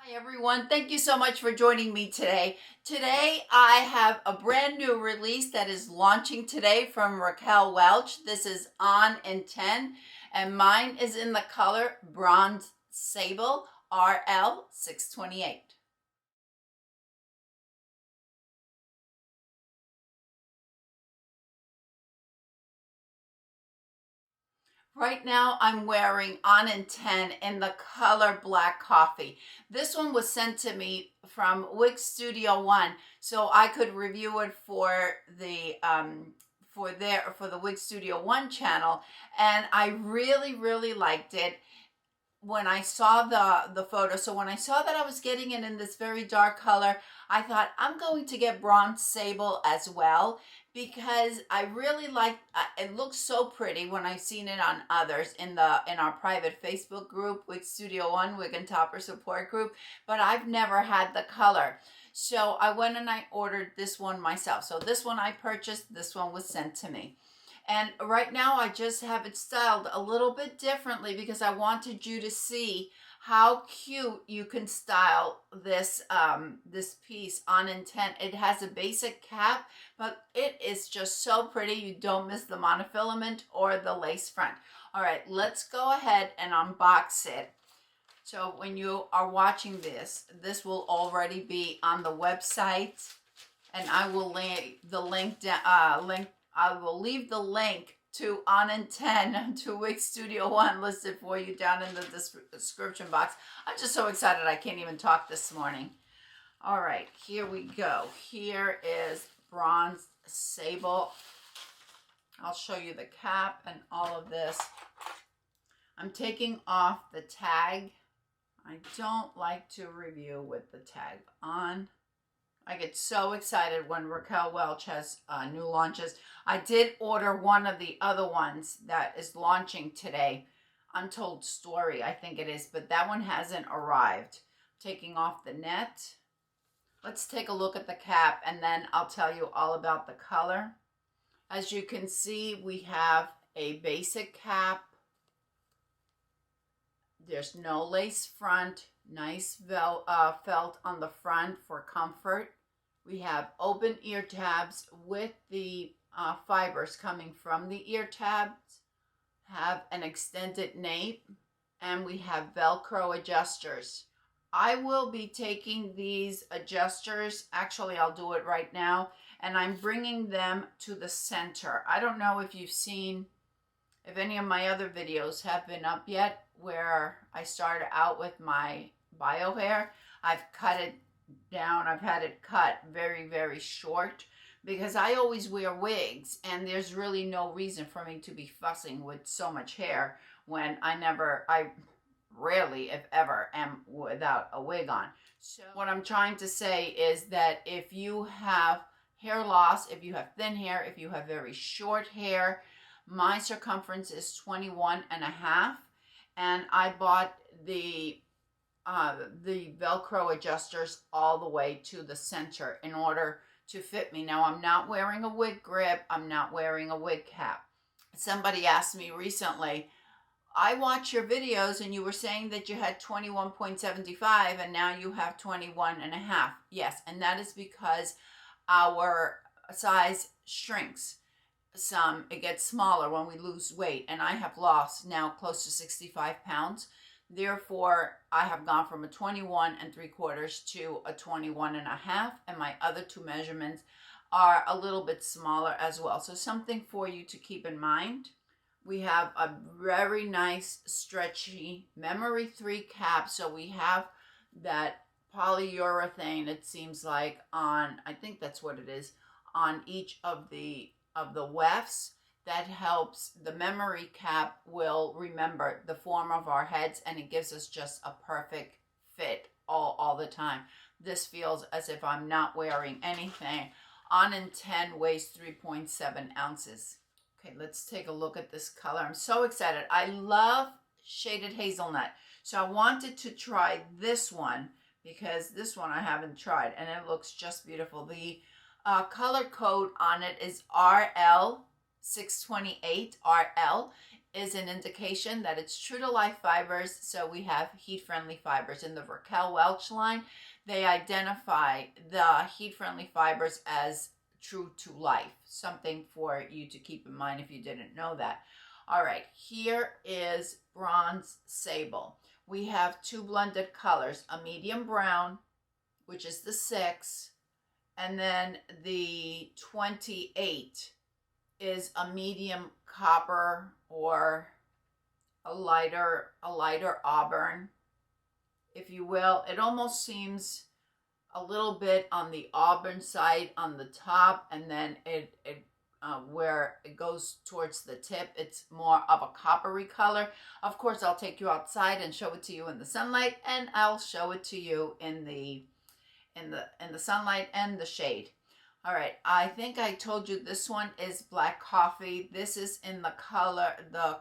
Hi everyone, thank you so much for joining me today. Today I have a brand new release that is launching today from Raquel Welch. This is on in 10 and mine is in the color Bronze Sable RL 628. Right now I'm wearing On in 10 in the color Black Coffee. This one was sent to me from Wig TryOn so I could review it for the Wig TryOn channel, and I really liked it when I saw the photo. So when I saw that I was getting it in this very dark color, I thought I'm going to get Bronze Sable as well because I really like it. Looks so pretty when I've seen it on others in our private Facebook group, Wig TryOn, Wig and Topper support group, but I've never had the color. So I went and I ordered this one myself. So this one I purchased, this one was sent to me. And right now I just have it styled a little bit differently because I wanted you to see how cute you can style this this piece on in 10. It has a basic cap, but it is just so pretty. You don't miss the monofilament or the lace front. All right, let's go ahead and unbox it. So when you are watching this, this will already be on the website, and I will link the link I will leave the link to On in 10 to Wig TryOn listed for you down in the description box. I'm just so excited I can't even talk this morning. All right, here we go. Here is Bronze Sable. I'll show you the cap and all of this. I'm taking off the tag. I don't like to review with the tag on. I get so excited when Raquel Welch has new launches. I did order one of the other ones that is launching today. Untold Story, I think it is, but that one hasn't arrived. Taking off the net. Let's take a look at the cap and then I'll tell you all about the color. As you can see, we have a basic cap. There's no lace front. Nice felt on the front for comfort. We have open ear tabs with the fibers coming from the ear tabs. Have an extended nape, and we have Velcro adjusters. I will be taking these adjusters. Actually, I'll do it right now, and I'm bringing them to the center. I don't know if you've seen, if any of my other videos have been up yet, where I started out with my bio hair. I've cut it down. I've had it cut very short because I always wear wigs and there's really no reason for me to be fussing with so much hair when I rarely, if ever, am without a wig on. So what I'm trying to say is that if you have hair loss, if you have thin hair, if you have very short hair, my circumference is 21.5, and I bought the Velcro adjusters all the way to the center in order to fit me. Now, I'm not wearing a wig grip. I'm not wearing a wig cap. Somebody asked me recently, I watch your videos and you were saying that you had 21.75 and now you have 21.5. Yes, and that is because our size shrinks. It gets smaller when we lose weight, and I have lost now close to 65 pounds. Therefore, I have gone from a 21.75 to a 21.5, and my other two measurements are a little bit smaller as well. So something for you to keep in mind. We have a very nice stretchy memory 3 cap. So we have that polyurethane, it seems like, on, I think that's what it is, on each of the wefts. That helps. The memory cap will remember the form of our heads, and it gives us just a perfect fit all the time. This feels as if I'm not wearing anything. On in 10 weighs 3.7 ounces. Okay, let's take a look at this color. I'm so excited. I love shaded hazelnut. So I wanted to try this one because this one I haven't tried, and it looks just beautiful. The color code on it is RL 628 RL. is an indication that it's true to life fibers. So we have heat friendly fibers. In the Raquel Welch line, they identify the heat friendly fibers as true to life. Something for you to keep in mind if you didn't know that. All right, here is Bronze Sable. We have two blended colors, a medium brown, which is the 6, and then the 28 is a medium copper or a lighter auburn, if you will. It almost seems a little bit on the auburn side on the top, and then where it goes towards the tip, it's more of a coppery color. Of course, I'll take you outside and show it to you in the sunlight, and I'll show it to you in the sunlight and the shade. All right, I think I told you this one is black coffee. This is in the color, the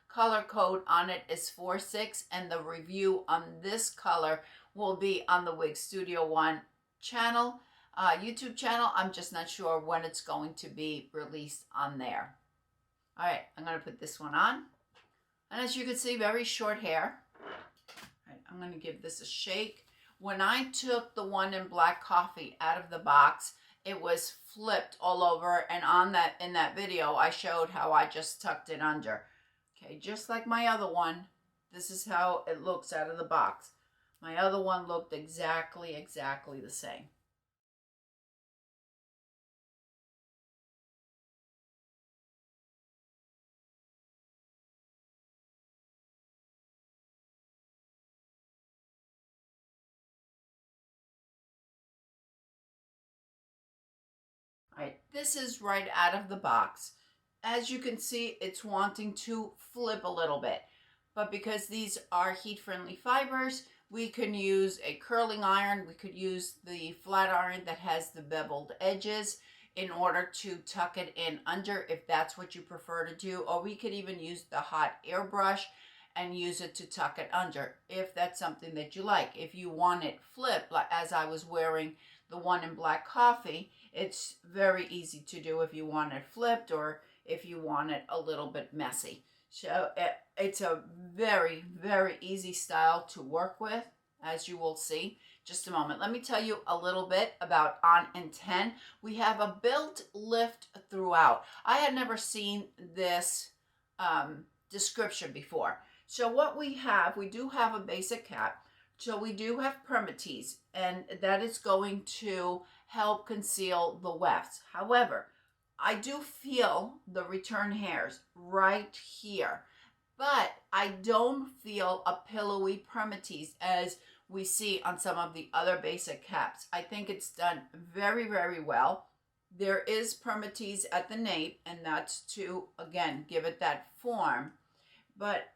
color code on it is 46, and the review on this color will be on the Wig Studio One channel, YouTube channel. I'm just not sure when it's going to be released on there. All right, I'm going to put this one on. And as you can see, very short hair. All right, I'm going to give this a shake. When I took the one in black coffee out of the box, it was flipped all over, and in that video I showed how I just tucked it under. Okay, just like my other one, this is how it looks out of the box. My other one looked exactly the same. All right, this is right out of the box. As you can see, it's wanting to flip a little bit, but because these are heat-friendly fibers, we can use a curling iron. We could use the flat iron that has the beveled edges in order to tuck it in under, if that's what you prefer to do, or we could even use the hot air brush and use it to tuck it under, if that's something that you like. If you want it flipped, like as I was wearing the one in black coffee, it's very easy to do if you want it flipped or if you want it a little bit messy. So it's a very easy style to work with, as you will see. Just a moment. Let me tell you a little bit about On in 10. We have a built lift throughout. I had never seen this description before. So what we do have a basic cap. So we do have permatease, and that is going to help conceal the wefts. However, I do feel the return hairs right here, but I don't feel a pillowy permatease as we see on some of the other basic caps. I think it's done very well. There is permatease at the nape, and that's to, again, give it that form, but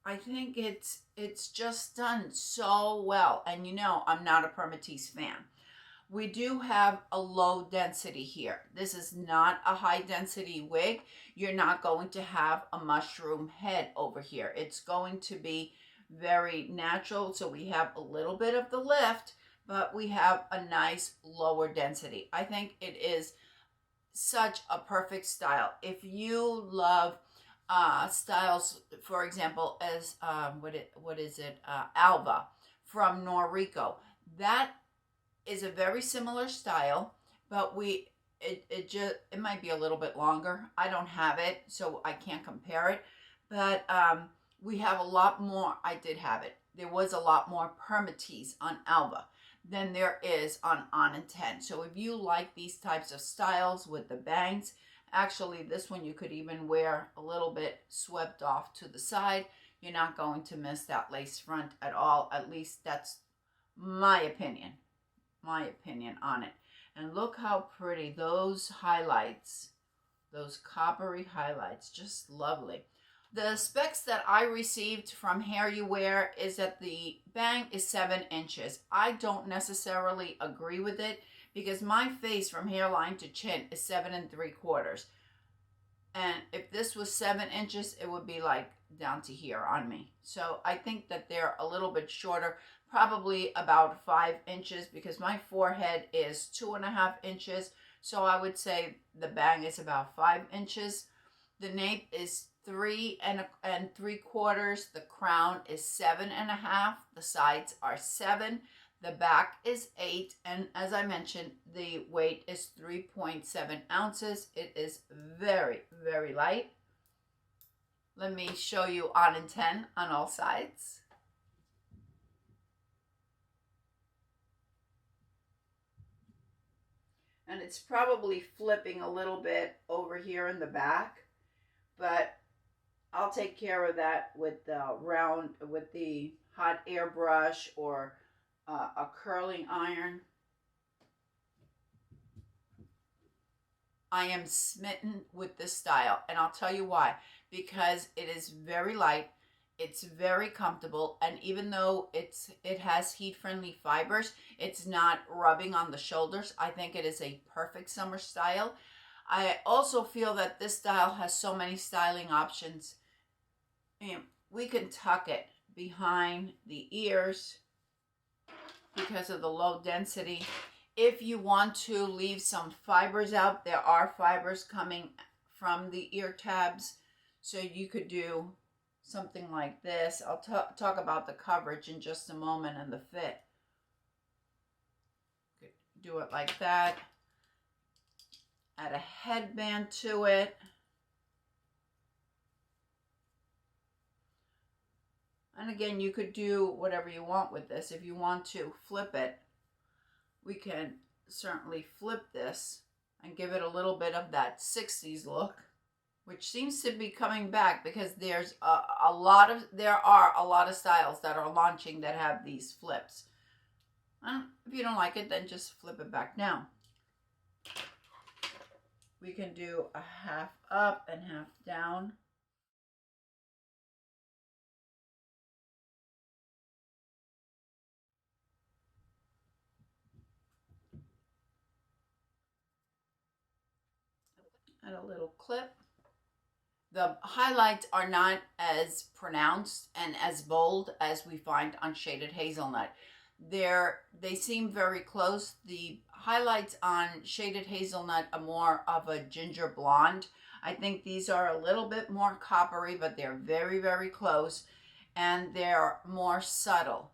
I think it's just done so well. And you know, I'm not a permatease fan. We do have a low density here. This is not a high density wig. You're not going to have a mushroom head over here. It's going to be very natural. So we have a little bit of the lift, but we have a nice lower density. I think it is such a perfect style. If you love styles, for example, as Alba from Norrico, that is a very similar style, but it might be a little bit longer. I don't have it, so I can't compare it, but we have a lot more. I did have it. There was a lot more permatease on Alba than there is on in 10. So if you like these types of styles with the bangs, actually this one you could even wear a little bit swept off to the side. You're not going to miss that lace front at all. At least that's my opinion on it. And look how pretty those highlights, those coppery highlights, just lovely. The specs that I received from Hair You Wear is that the bang is 7 inches. I don't necessarily agree with it because my face from hairline to chin is 7 3/4. And if this was 7 inches, it would be like down to here on me. So I think that they're a little bit shorter, probably about 5 inches, because my forehead is 2.5 inches. So I would say the bang is about 5 inches. The nape is 3 3/4. The crown is 7.5. The sides are 7. The back is 8. And as I mentioned, the weight is 3.7 ounces. It is very, very light. Let me show you on and 10 on all sides. And it's probably flipping a little bit over here in the back, but I'll take care of that with the hot air brush or a curling iron. I am smitten with this style, and I'll tell you why. Because it is very light, it's very comfortable, and even though it has heat-friendly fibers, it's not rubbing on the shoulders. I think it is a perfect summer style. I also feel that this style has so many styling options. And we can tuck it behind the ears because of the low density. If you want to leave some fibers out, there are fibers coming from the ear tabs. So you could do something like this. I'll talk about the coverage in just a moment and the fit. Could do it like that. Add a headband to it. And again, you could do whatever you want with this. If you want to flip it, we can certainly flip this and give it a little bit of that 60s look, which seems to be coming back because there are a lot of styles that are launching that have these flips. And if you don't like it, then just flip it back down. We can do a half up and half down. And a little clip. The highlights are not as pronounced and as bold as we find on Shaded Hazelnut. They seem very close. The highlights on Shaded Hazelnut are more of a ginger blonde. I think these are a little bit more coppery, but they're very, very close. And they're more subtle.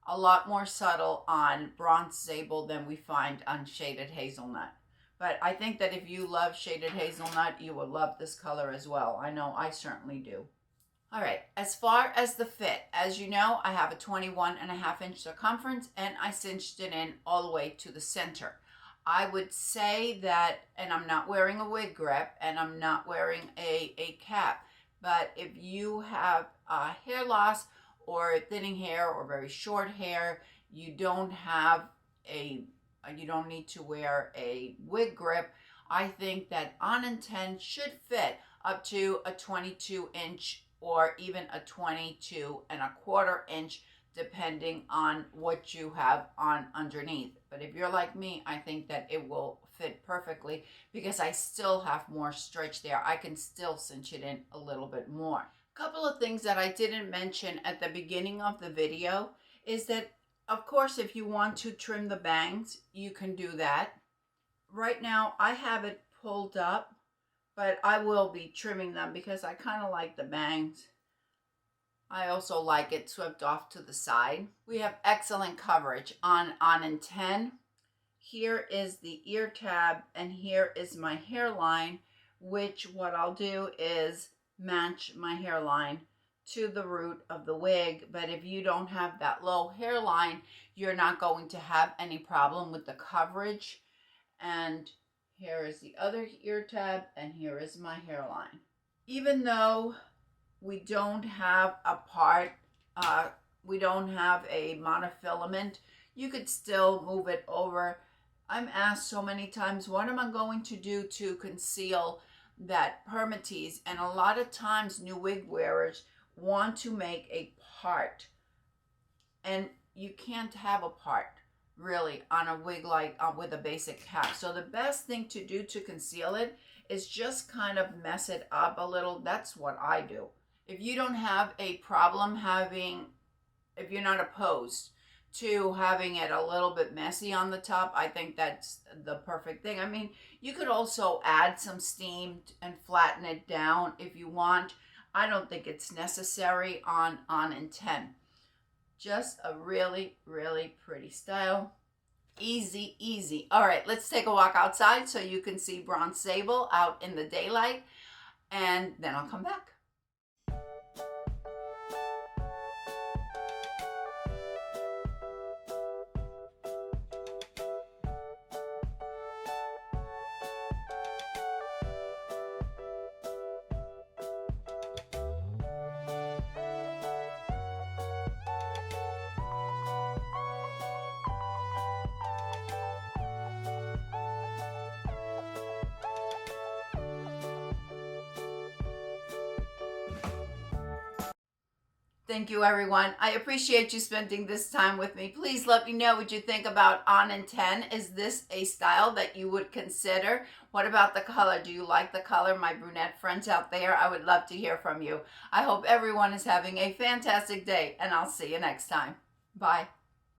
A lot more subtle on Bronze Sable than we find on Shaded Hazelnut. But I think that if you love Shaded Hazelnut, you will love this color as well. I know I certainly do. All right, as far as the fit, as you know, I have a 21.5-inch circumference and I cinched it in all the way to the center. I would say that, and I'm not wearing a wig grip and I'm not wearing a cap, but if you have hair loss or thinning hair or very short hair, you don't need to wear a wig grip. I think that on and 10 should fit up to a 22-inch or even a 22.25-inch, depending on what you have on underneath. But if you're like me, I think that it will fit perfectly because I still have more stretch there. I can still cinch it in a little bit more. A couple of things that I didn't mention at the beginning of the video is that, of course, if you want to trim the bangs, you can do that. Right now, I have it pulled up, but I will be trimming them because I kind of like the bangs. I also like it swept off to the side. We have excellent coverage on and 10. Here is the ear tab, and here is my hairline, which what I'll do is match my hairline to the root of the wig. But if you don't have that low hairline, you're not going to have any problem with the coverage. And here is the other ear tab, and here is my hairline. Even though we don't have a part, we don't have a monofilament, you could still move it over. I'm asked so many times, what am I going to do to conceal that permatease? And a lot of times new wig wearers want to make a part, and you can't have a part really on a wig like with a basic cap. So the best thing to do to conceal it is just kind of mess it up a little. That's what I do. If you don't have a problem if you're not opposed to having it a little bit messy on the top, I think that's the perfect thing. I mean, you could also add some steam and flatten it down if you want. I don't think it's necessary on in 10. Just a really, really pretty style. Easy, easy. All right, let's take a walk outside so you can see Bronze Sable out in the daylight, and then I'll come back. Thank you, everyone. I appreciate you spending this time with me. Please let me know what you think about on in 10. Is this a style that you would consider? What about the color? Do you like the color? My brunette friends out there, I would love to hear from you. I hope everyone is having a fantastic day, and I'll see you next time. Bye.